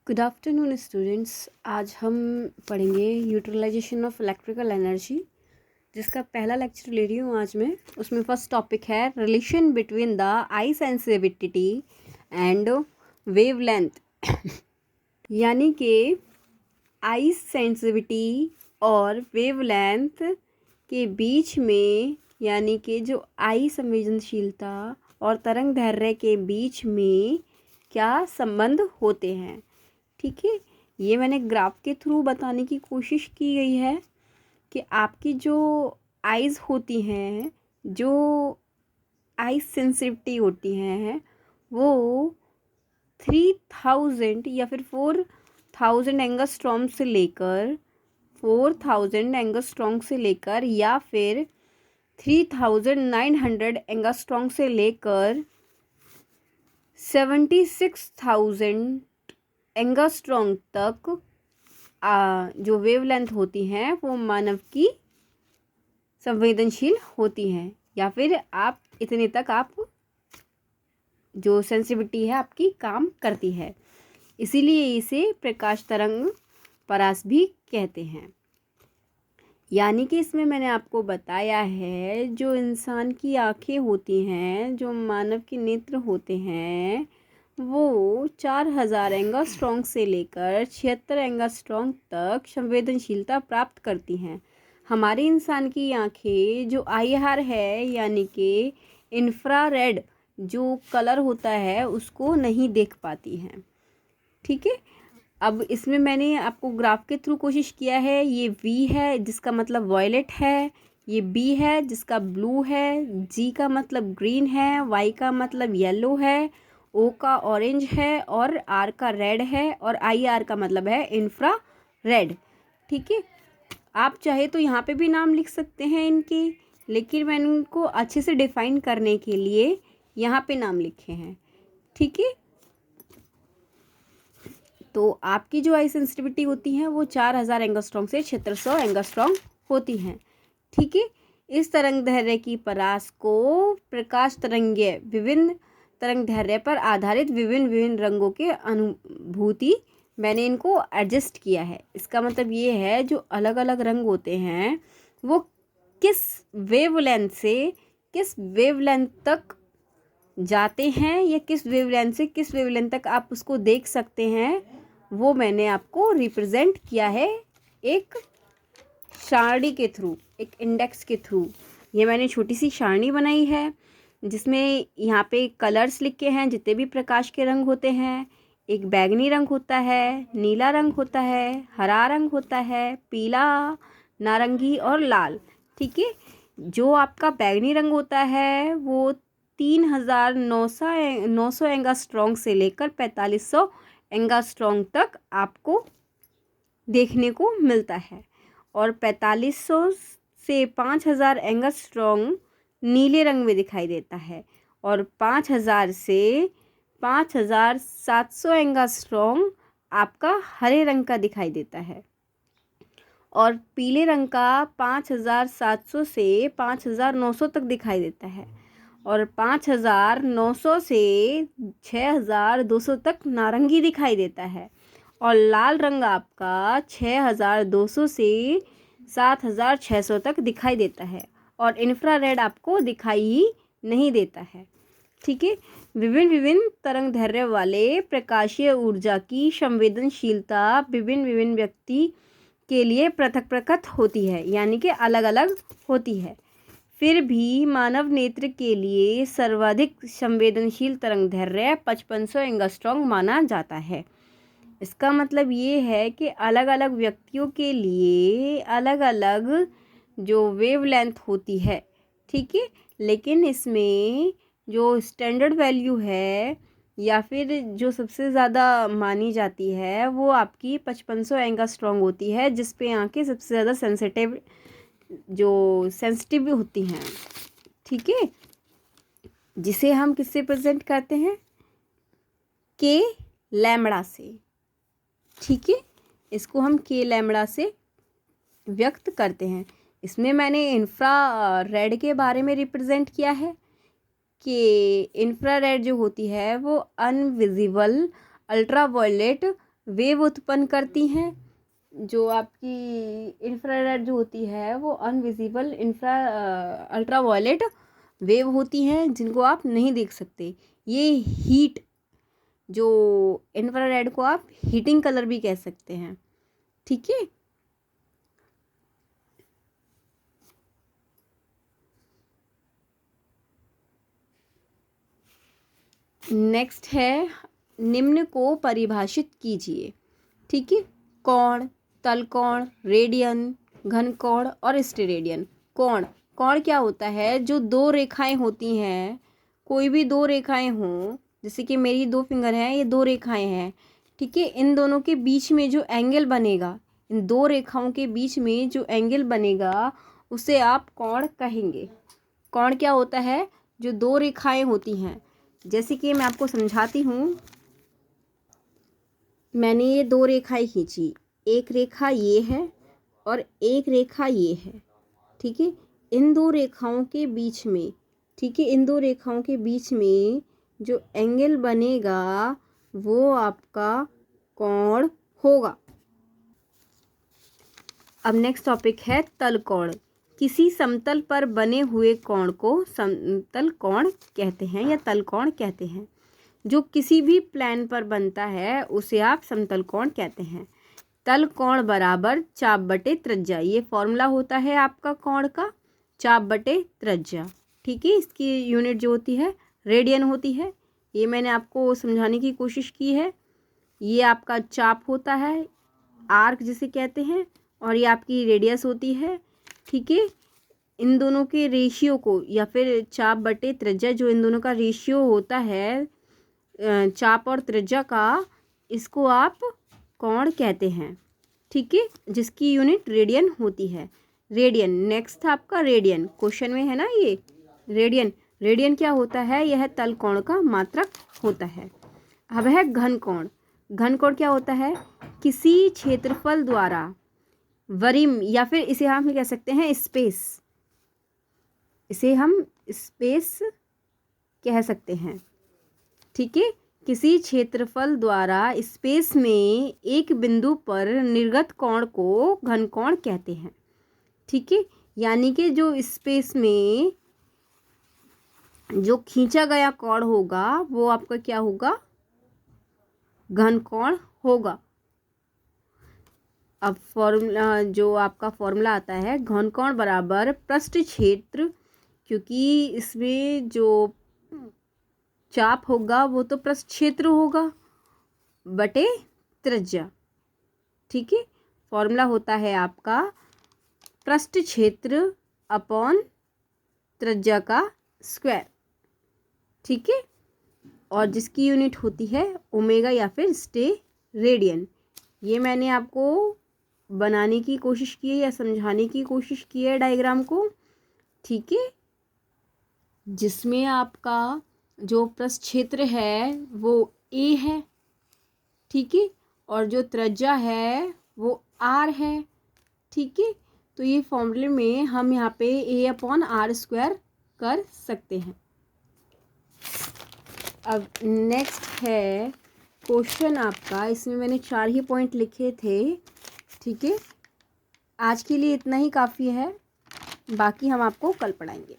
Good afternoon students. आज हम पढ़ेंगे यूटिलाइजेशन ऑफ इलेक्ट्रिकल एनर्जी, जिसका पहला लेक्चर ले रही हूँ आज मैं। उसमें फर्स्ट टॉपिक है relation between the I sensitivity and wavelength. यानी कि आई सेंसिटिविटी और वेवलेंथ के बीच में, यानी कि जो आई संवेदनशीलता और तरंग दैर्ध्य के बीच में क्या संबंध होते हैं। ठीक है, ये मैंने ग्राफ के थ्रू बताने की कोशिश की गई है कि आपकी जो आइज़ होती हैं, जो आई सेंसिटिविटी होती हैं, वो 3000 या फिर 4000 एंगस्ट्रॉम से लेकर 4000 एंगस्ट्रॉम से लेकर या फिर 3900 एंगस्ट्रॉम से लेकर 76,000 एंगस्ट्रॉम तक जो वेवलेंथ होती हैं वो मानव की संवेदनशील होती हैं, या फिर आप इतने तक आप जो सेंसिटिविटी है आपकी काम करती है। इसीलिए इसे प्रकाश तरंग परास भी कहते हैं। यानी कि इसमें मैंने आपको बताया है, जो इंसान की आँखें होती हैं, जो मानव के नेत्र होते हैं, वो 4000 एंगस्ट्रॉम से लेकर 76 एंगस्ट्रॉम तक संवेदनशीलता प्राप्त करती हैं। हमारे इंसान की आँखें जो IR है, यानी कि इंफ्रारेड जो कलर होता है, उसको नहीं देख पाती हैं। ठीक है, अब इसमें मैंने आपको ग्राफ के थ्रू कोशिश किया है। ये V है जिसका मतलब वॉयलेट है, ये B है जिसका ब्लू है, G का मतलब ग्रीन है, Y का मतलब येलो है, O का ऑरेंज है और R का रेड है और IR का मतलब है इंफ्रा रेड। ठीक है, आप चाहे तो यहाँ पे भी नाम लिख सकते हैं इनके, लेकिन मैंने इनको अच्छे से डिफाइन करने के लिए यहाँ पे नाम लिखे हैं। ठीक है, तो आपकी जो आई सेंसिटिविटी होती है वो 4000 एंगस्ट्रॉम से 7600 एंगस्ट्रॉम होती हैं। ठीक है, इस तरंग दैर्ध्य की परास को प्रकाश तरंगीय विभिन्न तरंग दैर्ध्य पर आधारित विभिन्न विभिन्न रंगों के अनुभूति, मैंने इनको एडजस्ट किया है। इसका मतलब ये है जो अलग अलग रंग होते हैं वो किस वेवलेंथ से किस वेवलेंथ तक जाते हैं, या किस वेवलेंथ से किस वेवलेंथ तक आप उसको देख सकते हैं, वो मैंने आपको रिप्रेजेंट किया है एक सारणी के थ्रू, एक इंडेक्स के थ्रू। ये मैंने छोटी सी सारणी बनाई है जिसमें यहाँ पे कलर्स लिखे हैं, जितने भी प्रकाश के रंग होते हैं। एक बैगनी रंग होता है, नीला रंग होता है, हरा रंग होता है, पीला, नारंगी और लाल। ठीक है, जो आपका बैगनी रंग होता है वो 3900 एंगस्ट्रॉम से लेकर 4500 एंगस्ट्रॉम तक आपको देखने को मिलता है, और 4500 से 5000 एंगस्ट्रॉम नीले रंग में दिखाई देता है, और 5000 से 5700 एंगस्ट्रॉम आपका हरे रंग का दिखाई देता है, और पीले रंग का 5700 से 5900 तक दिखाई देता है, और 5900 से 6200 तक नारंगी दिखाई देता है, और लाल रंग आपका 6200 से 7600 तक दिखाई देता है, और इंफ्रारेड आपको दिखाई ही नहीं देता है। ठीक है, विभिन्न विभिन्न तरंग दैर्ध्य वाले प्रकाशीय ऊर्जा की संवेदनशीलता विभिन्न विभिन्न व्यक्ति के लिए पृथक पृथक होती है, यानी कि अलग अलग होती है। फिर भी मानव नेत्र के लिए सर्वाधिक संवेदनशील तरंग दैर्ध्य 5500 एंगस्ट्रॉम माना जाता है। इसका मतलब ये है कि अलग अलग व्यक्तियों के लिए अलग अलग जो वेवलेंथ होती है। ठीक है, लेकिन इसमें जो स्टैंडर्ड वैल्यू है या फिर जो सबसे ज़्यादा मानी जाती है वो आपकी 5500 एंगस्ट्रॉम होती है, जिस पे आँखें सबसे ज़्यादा सेंसिटिव होती हैं। ठीक है, जिसे हम किससे प्रेजेंट करते हैं, के लैम्बडा से। ठीक है, इसको हम के लैम्बडा से व्यक्त करते हैं। इसमें मैंने इंफ्रा रेड के बारे में रिप्रेजेंट किया है कि इंफ्रारेड जो होती है वो अनविजिबल अल्ट्रावायलेट वेव उत्पन्न करती हैं। जो आपकी इंफ्रारेड जो होती है वो अनविजिबल अल्ट्रावायलेट वेव होती हैं जिनको आप नहीं देख सकते। ये हीट, जो इंफ्रारेड को आप हीटिंग कलर भी कह सकते हैं। ठीक है। नेक्स्ट है, निम्न को परिभाषित कीजिए। ठीक है। कोण, तलकोण, रेडियन, घनकोण और स्टेरेडियन। कोण, कोण क्या होता है? जो दो रेखाएं होती हैं, कोई भी दो रेखाएं हों, जैसे कि मेरी 2 फिंगर हैं, ये 2 रेखाएं हैं। ठीक है। इन दोनों के बीच में जो एंगल बनेगा, इन 2 रेखाओं के बीच में जो एंगल बनेगा उसे आप कोण कहेंगे। कोण क्या होता है? जो 2 रेखाएं होती हैं, जैसे कि मैं आपको समझाती हूँ। मैंने ये 2 रेखाएं खींची, एक रेखा ये है और एक रेखा ये है। ठीक है। इन 2 रेखाओं के बीच में, ठीक है, इन 2 रेखाओं के बीच में जो एंगल बनेगा वो आपका कोण होगा। अब नेक्स्ट टॉपिक है तलकोण। किसी समतल पर बने हुए कोण को समतल कोण कहते हैं या तलकोण कहते हैं। जो किसी भी प्लेन पर बनता है उसे आप समतल कोण कहते हैं। तल कोण बराबर चाप बटे त्रिज्या, ये फॉर्मूला होता है आपका कोण का, चाप बटे त्रिज्या। ठीक है। इसकी यूनिट जो होती है रेडियन होती है। ये मैंने आपको समझाने की कोशिश की है। ये आपका चाप होता है, आर्क जिसे कहते हैं, और ये आपकी रेडियस होती है। ठीक है। इन दोनों के रेशियो को, या फिर चाप बटे त्रिज्या, जो इन दोनों का रेशियो होता है चाप और त्रिज्या का, इसको आप कोण कहते हैं। ठीक है। जिसकी यूनिट रेडियन होती है। रेडियन नेक्स्ट था आपका, रेडियन क्वेश्चन में है ना ये रेडियन। रेडियन क्या होता है? यह तल कोण का मात्रक होता है। अब है घन कोण। घन कोण क्या होता है? किसी क्षेत्रफल द्वारा वरिम, या फिर इसे हम कह सकते हैं स्पेस, इसे हम स्पेस कह सकते हैं। ठीक है। किसी क्षेत्रफल द्वारा स्पेस में एक बिंदु पर निर्गत कोण को घन कोण कहते हैं। ठीक है। यानी कि जो स्पेस में जो खींचा गया कोण होगा वो आपका क्या होगा? घन कोण होगा। अब फॉर्मूला, जो आपका फॉर्मूला आता है, घन कोण बराबर पृष्ठ क्षेत्र, क्योंकि इसमें जो चाप होगा वो तो पृष्ठ क्षेत्र होगा, बटे त्रिज्या। ठीक है। फॉर्मूला होता है आपका पृष्ठ क्षेत्र अपॉन त्रिज्या का स्क्वायर। ठीक है। और जिसकी यूनिट होती है ओमेगा या फिर रेडियन। ये मैंने आपको बनाने की कोशिश की है या समझाने की कोशिश की है डायग्राम को। ठीक है। जिसमें आपका जो पृष्ठ क्षेत्र है वो ए है। ठीक है। और जो त्रिज्या है वो आर है। ठीक है। तो ये फॉर्मूले में हम यहाँ पे ए अपॉन आर स्क्वायर कर सकते हैं। अब नेक्स्ट है क्वेश्चन आपका, इसमें मैंने 4 ही पॉइंट लिखे थे। ठीक है। आज के लिए इतना ही काफ़ी है, बाकी हम आपको कल पढ़ाएंगे।